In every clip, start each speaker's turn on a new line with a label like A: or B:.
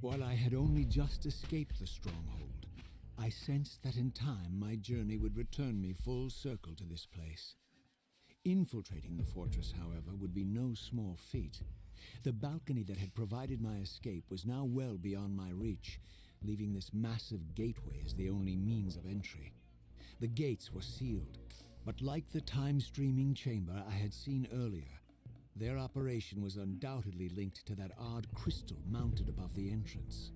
A: While I had only just escaped the stronghold, I sensed that in time my journey would return me full circle to this place. Infiltrating the fortress, however, would be no small feat. The balcony that had provided my escape was now well beyond my reach, leaving this massive gateway as the only means of entry. The gates were sealed, but like the time-streaming chamber I had seen earlier, their operation was undoubtedly linked to that odd crystal mounted above the entrance.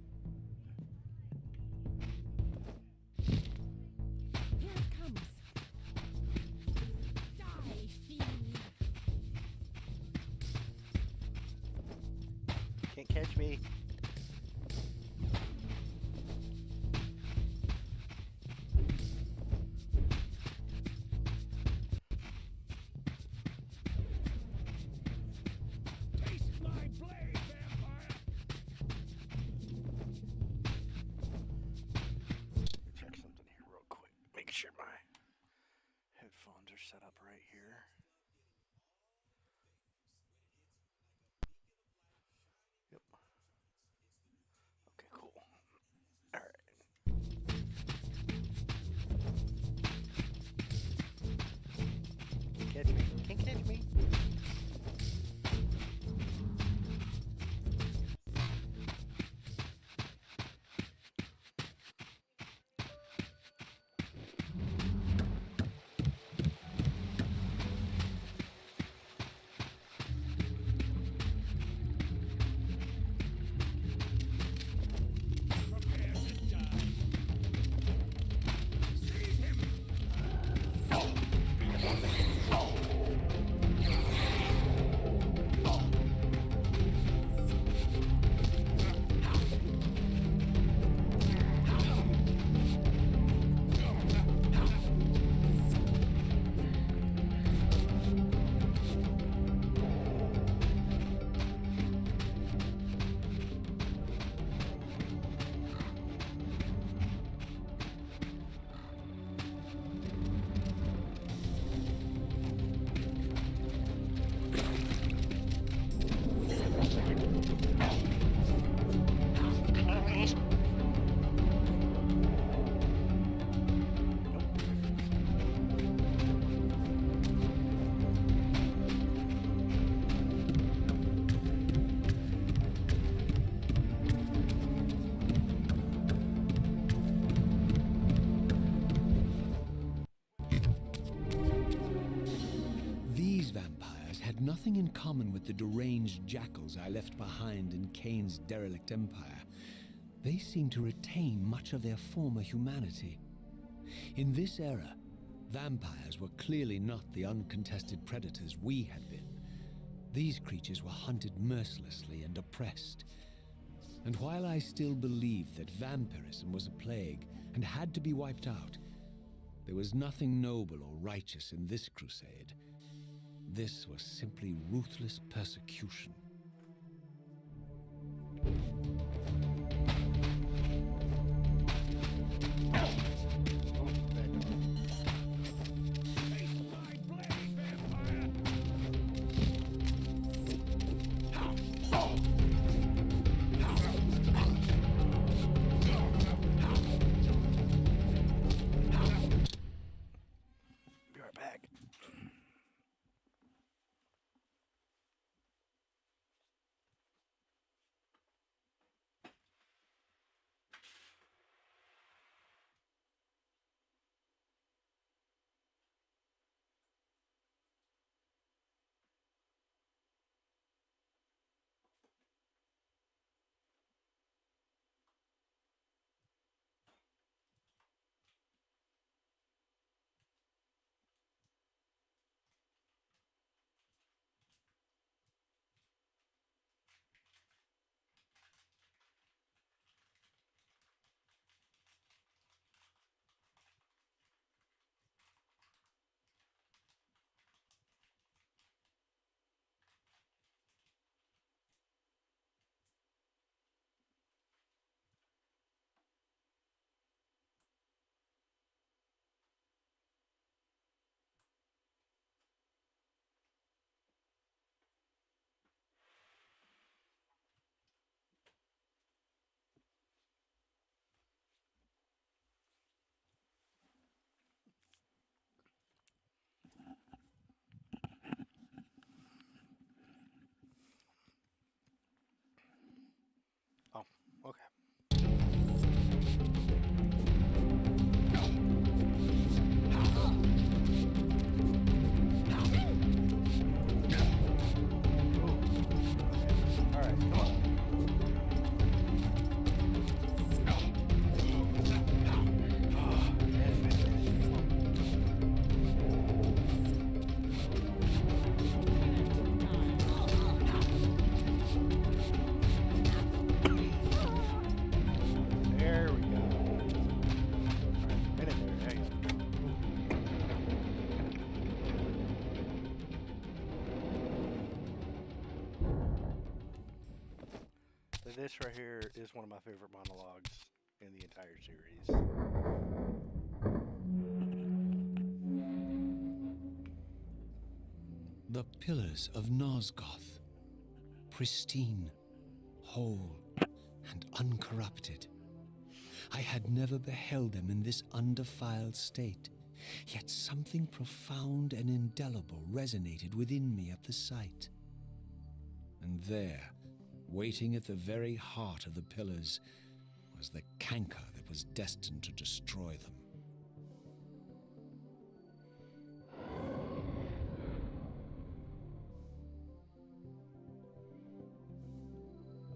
B: Here it comes. Die, fiend.
C: Can't catch me. Check something here real quick. Make sure my headphones are set up right here. Yep. Okay, cool. All right. Can't catch me. Can't catch me.
A: These vampires had nothing in common with the deranged jackals I left behind in Kain's derelict empire. They seemed to retain much of their former humanity. In this era, vampires were clearly not the uncontested predators we had been. These creatures were hunted mercilessly and oppressed. And while I still believed that vampirism was a plague and had to be wiped out, there was nothing noble or righteous in this crusade. This was simply ruthless persecution.
C: Be right back. This right here is one of my favorite monologues in the entire series.
A: The pillars of Nosgoth, pristine, whole, and uncorrupted. I had never beheld them in this undefiled state, yet something profound and indelible resonated within me at the sight. And there, waiting at the very heart of the pillars, was the canker that was destined to destroy them.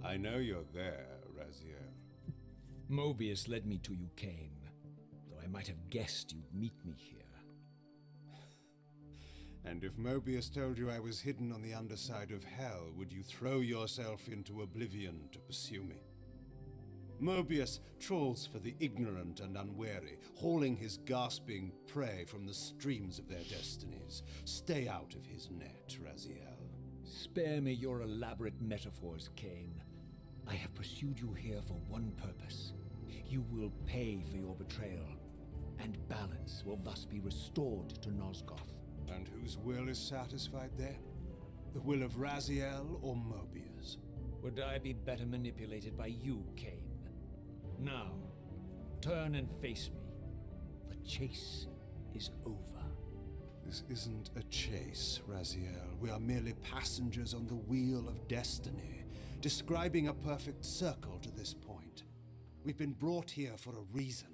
D: I know you're there, Raziel.
A: Mobius led me to you, Kain, though I might have guessed you'd meet me here.
D: And if Mobius told you I was hidden on the underside of hell, would you throw yourself into oblivion to pursue me? Mobius trawls for the ignorant and unwary, hauling his gasping prey from the streams of their destinies. Stay out of his net, Raziel.
A: Spare me your elaborate metaphors, Kain. I have pursued you here for one purpose. You will pay for your betrayal, and balance will thus be restored to Nosgoth.
D: And whose will is satisfied then? The will of Raziel or Mobius?
A: Would I be better manipulated by you, Kain? Now, turn and face me. The chase is over.
D: This isn't a chase, Raziel. We are merely passengers on the wheel of destiny, describing a perfect circle to this point. We've been brought here for a reason.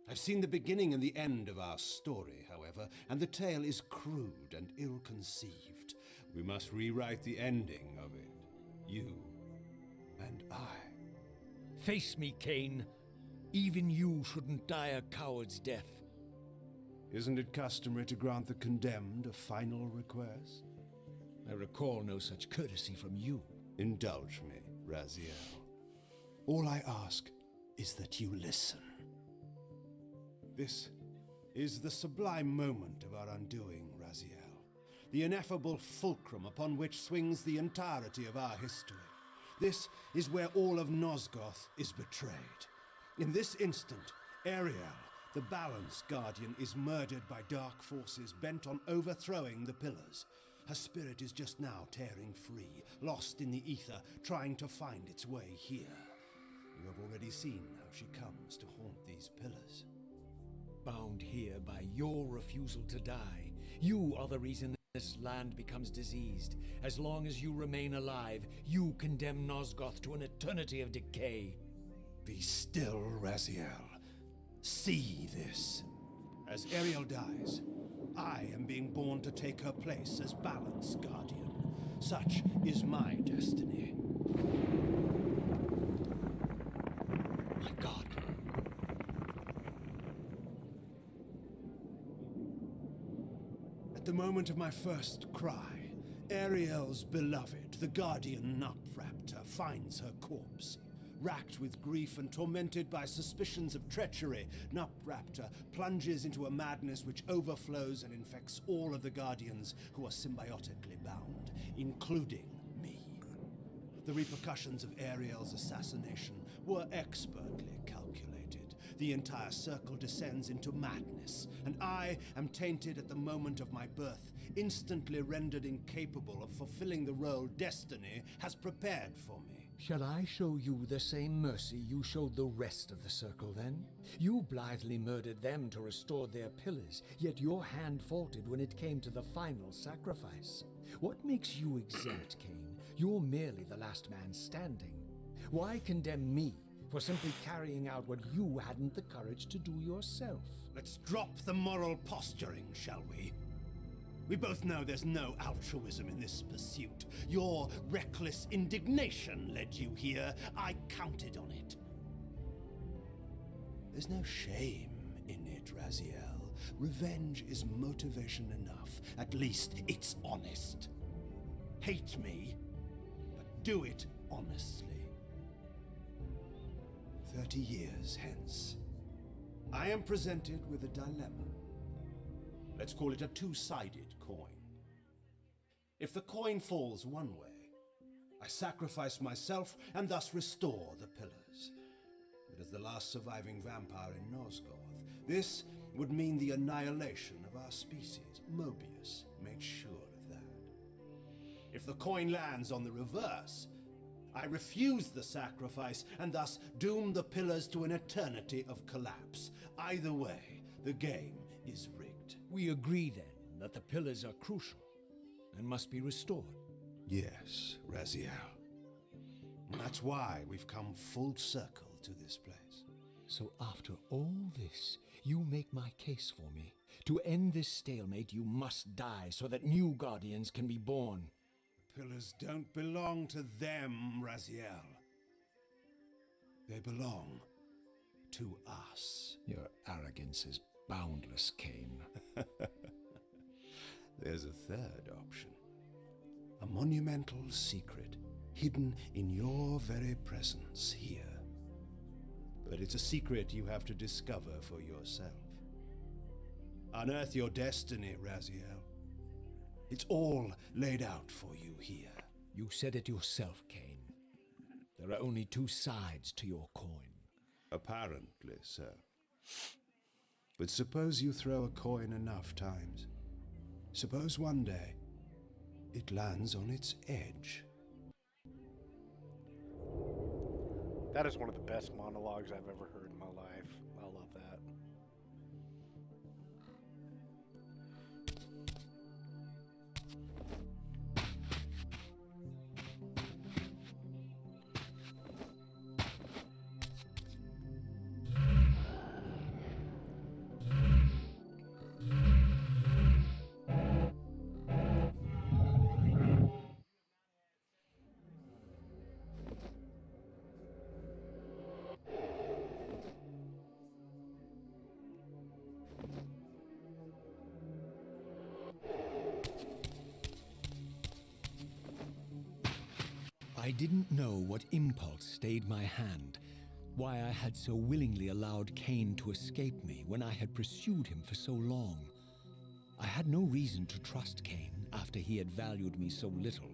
D: I've seen the beginning and the end of our story, however, and the tale is crude and ill-conceived. We must rewrite the ending of it. You and I.
A: Face me, Kain. Even you shouldn't die a coward's death.
D: Isn't it customary to grant the condemned a final request?
A: I recall no such courtesy from you.
D: Indulge me, Raziel. All I ask is that you listen. This is the sublime moment of our undoing, Raziel. The ineffable fulcrum upon which swings the entirety of our history. This is where all of Nosgoth is betrayed. In this instant, Ariel, the Balance Guardian, is murdered by dark forces bent on overthrowing the pillars. Her spirit is just now tearing free, lost in the ether, trying to find its way here. You have already seen how she comes to haunt these pillars.
A: Bound here by your refusal to die. You are the reason this land becomes diseased. As long as you remain alive, you condemn Nosgoth to an eternity of decay.
D: Be still, Raziel. See this. As Ariel dies, I am being born to take her place as Balance Guardian. Such is my destiny.
A: My God.
D: At the moment of my first cry, Ariel's beloved, the Guardian Nupraptor, finds her corpse. Racked with grief and tormented by suspicions of treachery, Nupraptor plunges into a madness which overflows and infects all of the Guardians who are symbiotically bound, including me. The repercussions of Ariel's assassination were expertly calculated. The entire circle descends into madness, and I am tainted at the moment of my birth, instantly rendered incapable of fulfilling the role destiny has prepared for me.
A: Shall I show you the same mercy you showed the rest of the circle, then? You blithely murdered them to restore their pillars, yet your hand faltered when it came to the final sacrifice. What makes you exempt, Kain? You're merely the last man standing. Why condemn me for simply carrying out what you hadn't the courage to do yourself?
D: Let's drop the moral posturing, shall we? We both know there's no altruism in this pursuit. Your reckless indignation led you here. I counted on it. There's no shame in it, Raziel. Revenge is motivation enough. At least it's honest. Hate me, but do it honestly. 30 years hence, I am presented with a dilemma. Let's call it a two-sided coin. If the coin falls one way, I sacrifice myself and thus restore the pillars. But as the last surviving vampire in Nosgoth, this would mean the annihilation of our species. Mobius made sure of that. If the coin lands on the reverse, I refuse the sacrifice and thus doom the pillars to an eternity of collapse. Either way, the game is rigged.
A: We agree then that the pillars are crucial and must be restored.
D: Yes, Raziel. And that's why we've come full circle to this place.
A: So after all this, you make my case for me. To end this stalemate, you must die so that new guardians can be born.
D: Pillars don't belong to them, Raziel. They belong to us.
A: Your arrogance is boundless, Kain.
D: There's a third option. A monumental secret hidden in your very presence here. But it's a secret you have to discover for yourself. Unearth your destiny, Raziel. It's all laid out for you here.
A: You said it yourself, Kain. There are only two sides to your coin.
D: Apparently so. But suppose you throw a coin enough times. Suppose one day it lands on its edge.
C: That is one of the best monologues I've ever heard in my life. I love that.
A: I didn't know what impulse stayed my hand, why I had so willingly allowed Kain to escape me when I had pursued him for so long. I had no reason to trust Kain after he had valued me so little,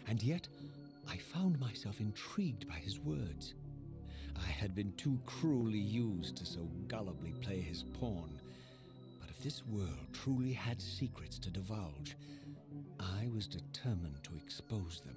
A: and yet I found myself intrigued by his words. I had been too cruelly used to so gullibly play his pawn, but if this world truly had secrets to divulge, I was determined to expose them.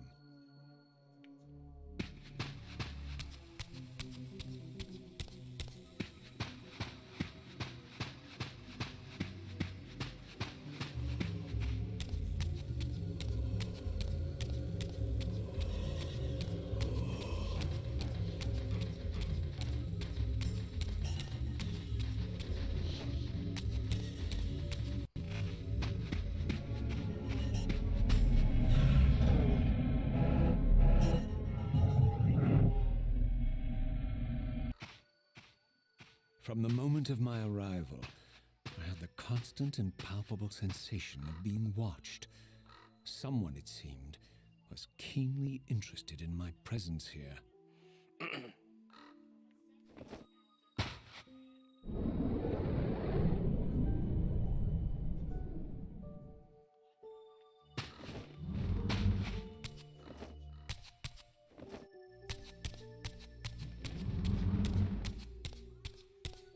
A: From the moment of my arrival, I had the constant and palpable sensation of being watched. Someone, it seemed, was keenly interested in my presence here.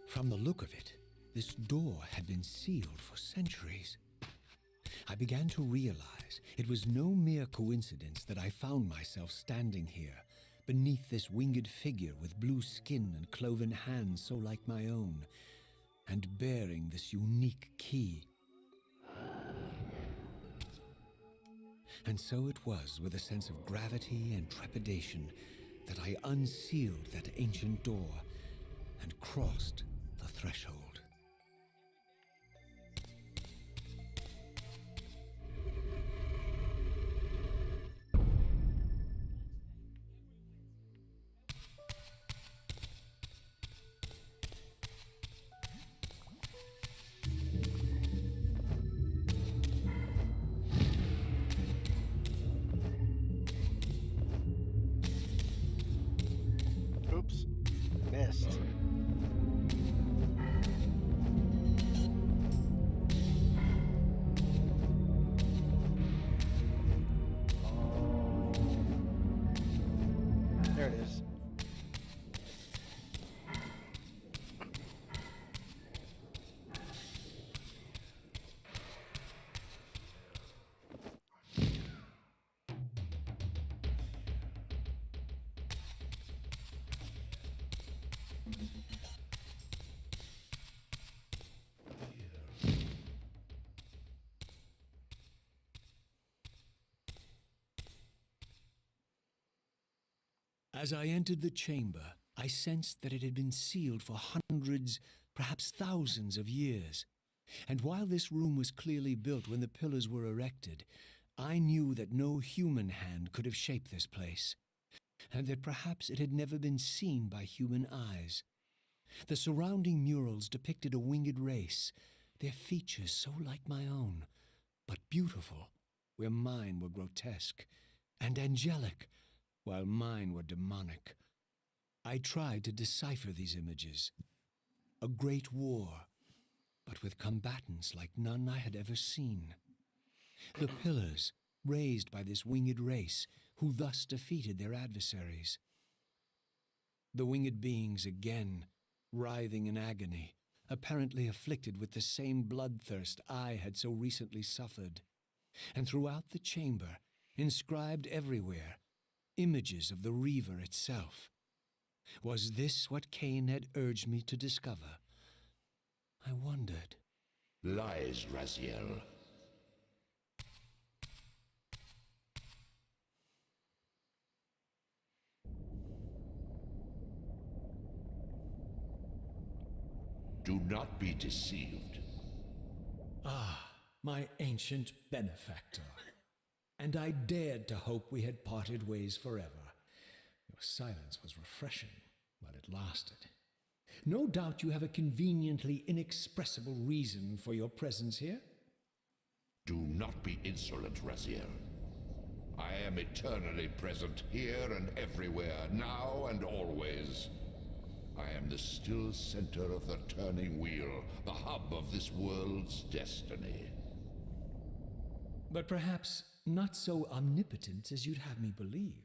A: From the look of it, this door had been sealed for centuries. I began to realize it was no mere coincidence that I found myself standing here, beneath this winged figure with blue skin and cloven hands so like my own, and bearing this unique key. And so it was with a sense of gravity and trepidation that I unsealed that ancient door and crossed the threshold.
C: Oops. Missed. There it is.
A: As I entered the chamber, I sensed that it had been sealed for hundreds, perhaps thousands of years. And while this room was clearly built when the pillars were erected, I knew that no human hand could have shaped this place, and that perhaps it had never been seen by human eyes. The surrounding murals depicted a winged race, their features so like my own, but beautiful, where mine were grotesque, and angelic, while mine were demonic. I tried to decipher these images. A great war, but with combatants like none I had ever seen. The pillars, raised by this winged race, who thus defeated their adversaries. The winged beings again, writhing in agony, apparently afflicted with the same bloodthirst I had so recently suffered. And throughout the chamber, inscribed everywhere, images of the Reaver itself. Was this what Kain had urged me to discover? I wondered.
E: Lies, Raziel. Do not be deceived.
A: Ah, my ancient benefactor. And I dared to hope we had parted ways forever. Your silence was refreshing while it lasted. No doubt you have a conveniently inexpressible reason for your presence here.
E: Do not be insolent, Raziel. I am eternally present here and everywhere, now and always. I am the still center of the turning wheel, the hub of this world's destiny.
A: But perhaps not so omnipotent as you'd have me believe.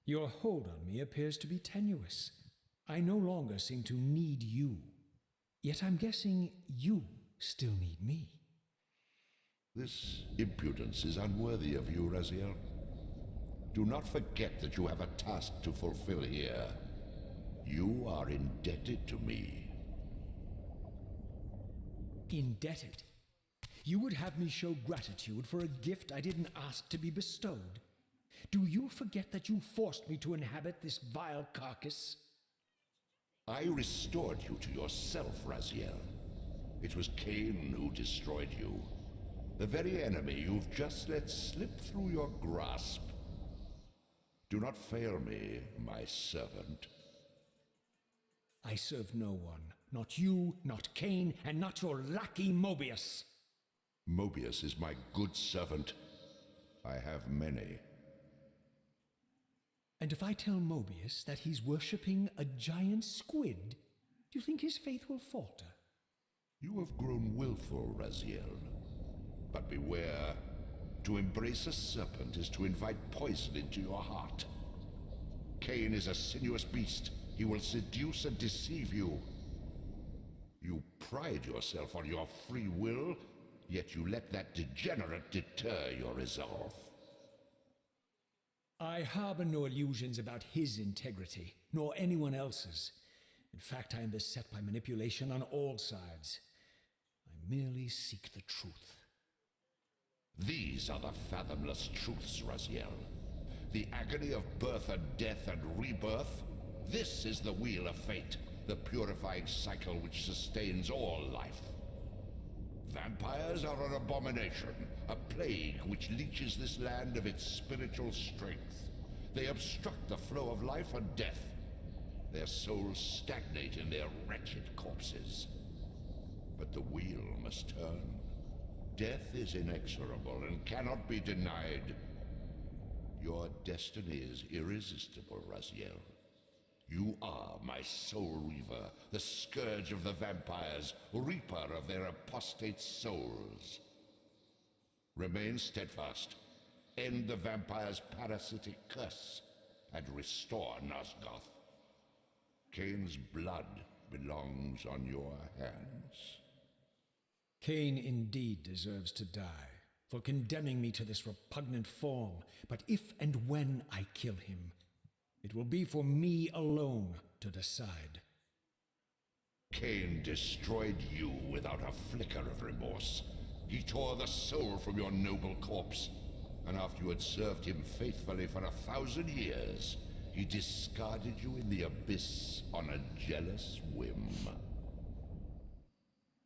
A: Your hold on me appears to be tenuous. I no longer seem to need you. Yet I'm guessing you still need me.
E: This impudence is unworthy of you, Raziel. Do not forget that you have a task to fulfill here. You are indebted to me.
A: Indebted? You would have me show gratitude for a gift I didn't ask to be bestowed. Do you forget that you forced me to inhabit this vile carcass?
E: I restored you to yourself, Raziel. It was Kain who destroyed you. The very enemy you've just let slip through your grasp. Do not fail me, my servant.
A: I serve no one. Not you, not Kain, and not your lackey Mobius.
E: Mobius is my good servant. I have many.
A: And if I tell Mobius that he's worshipping a giant squid, do you think his faith will falter?
E: You have grown willful, Raziel. But beware. To embrace a serpent is to invite poison into your heart. Kain is a sinuous beast. He will seduce and deceive you. You pride yourself on your free will, yet you let that degenerate deter your resolve.
A: I harbor no illusions about his integrity, nor anyone else's. In fact, I am beset by manipulation on all sides. I merely seek the truth.
E: These are the fathomless truths, Raziel. The agony of birth and death and rebirth. This is the wheel of fate, the purifying cycle which sustains all life. Vampires are an abomination, a plague which leeches this land of its spiritual strength. They obstruct the flow of life and death. Their souls stagnate in their wretched corpses. But the wheel must turn. Death is inexorable and cannot be denied. Your destiny is irresistible, Raziel. You are my soul reaver, the scourge of the vampires, reaper of their apostate souls. Remain steadfast. End the vampire's parasitic curse. and restore Nosgoth. Kain's blood belongs on your hands.
A: Kain indeed deserves to die for condemning me to this repugnant form, but if and when I kill him, it will be for me alone to decide.
E: Kain destroyed you without a flicker of remorse. He tore the soul from your noble corpse, and after you had served him faithfully for 1,000 years, he discarded you in the abyss on a jealous whim.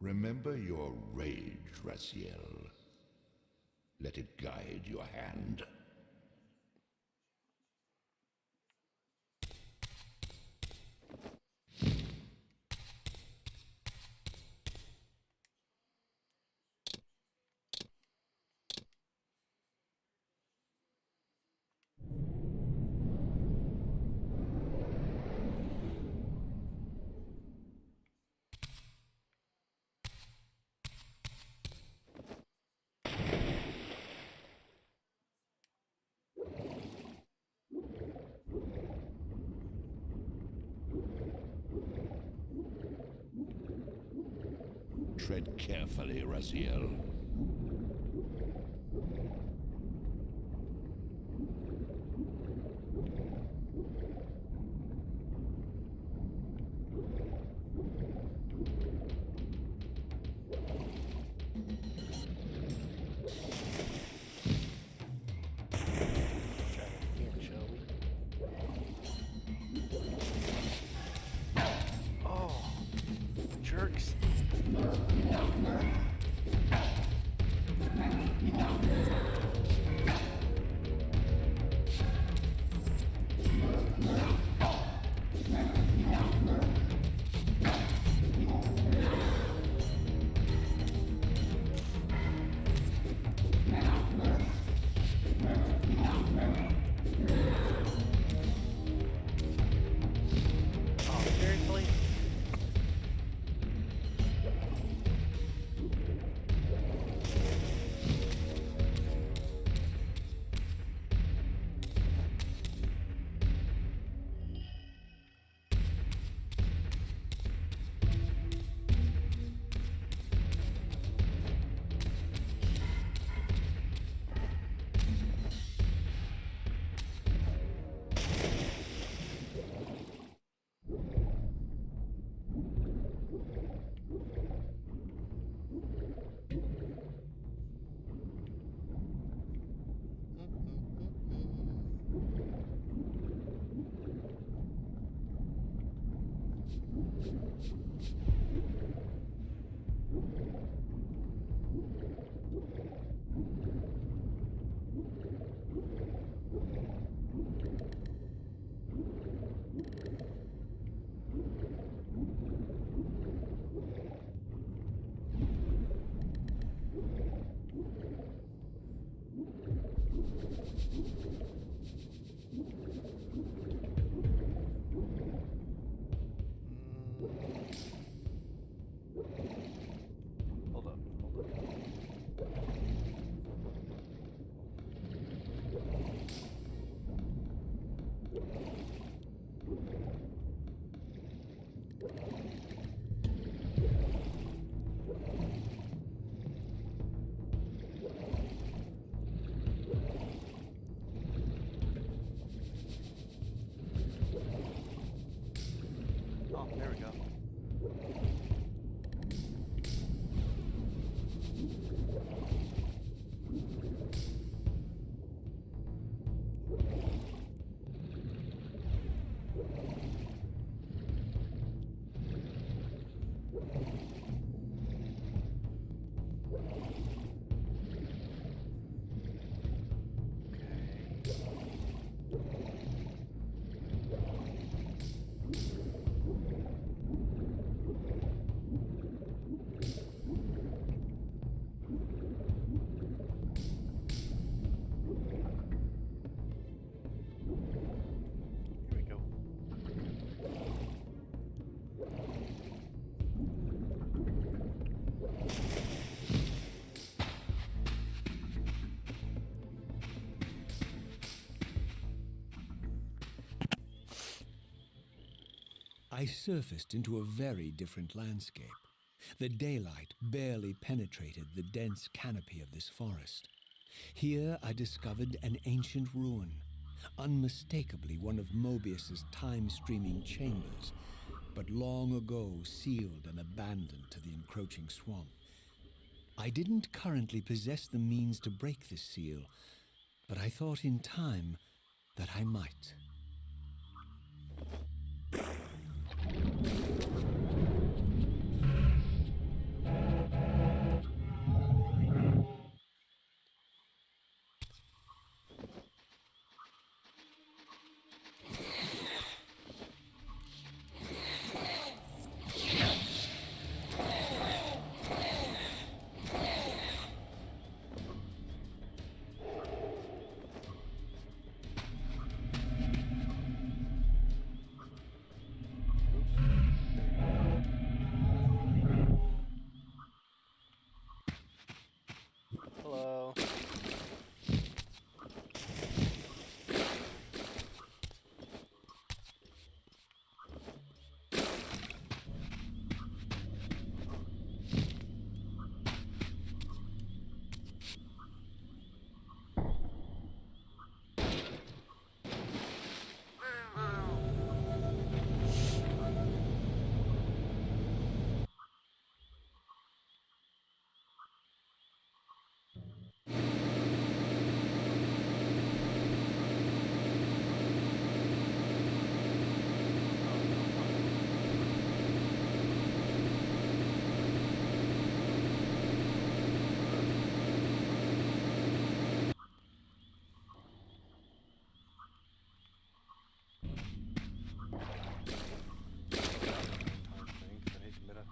E: Remember your rage, Raziel. Let it guide your hand. Tread carefully, Raziel.
C: Jerks.
A: I surfaced into a very different landscape. The daylight barely penetrated the dense canopy of this forest. Here I discovered an ancient ruin, unmistakably one of Mobius's time-streaming chambers, but long ago sealed and abandoned to the encroaching swamp. I didn't currently possess the means to break this seal, but I thought in time that I might.
C: Hello.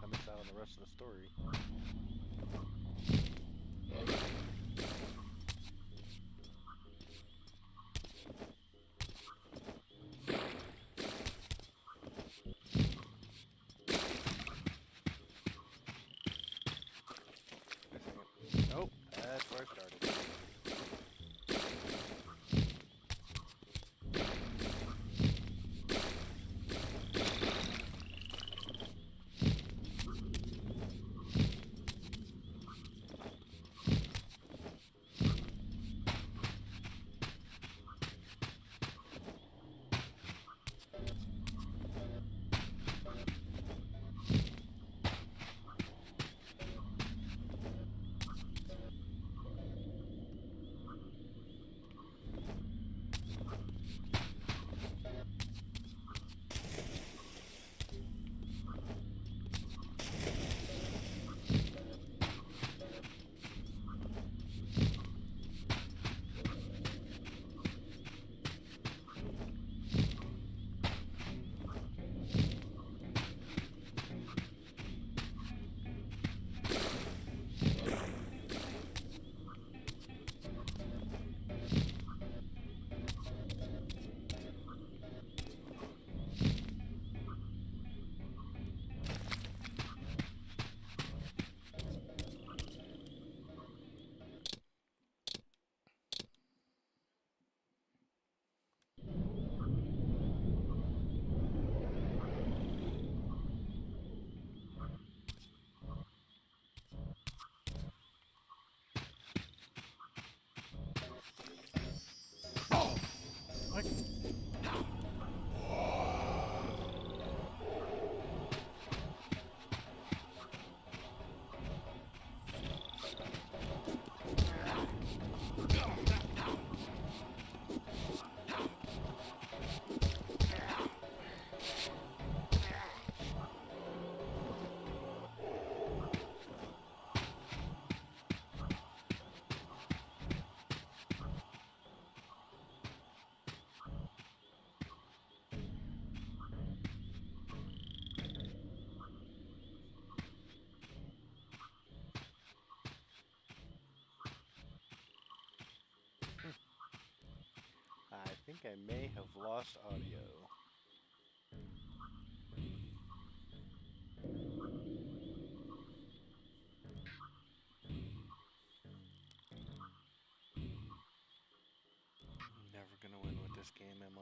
C: I miss out on the rest of the story. Nope, that's where I started. What? I think I may have lost audio. I'm never gonna win with this game, am I?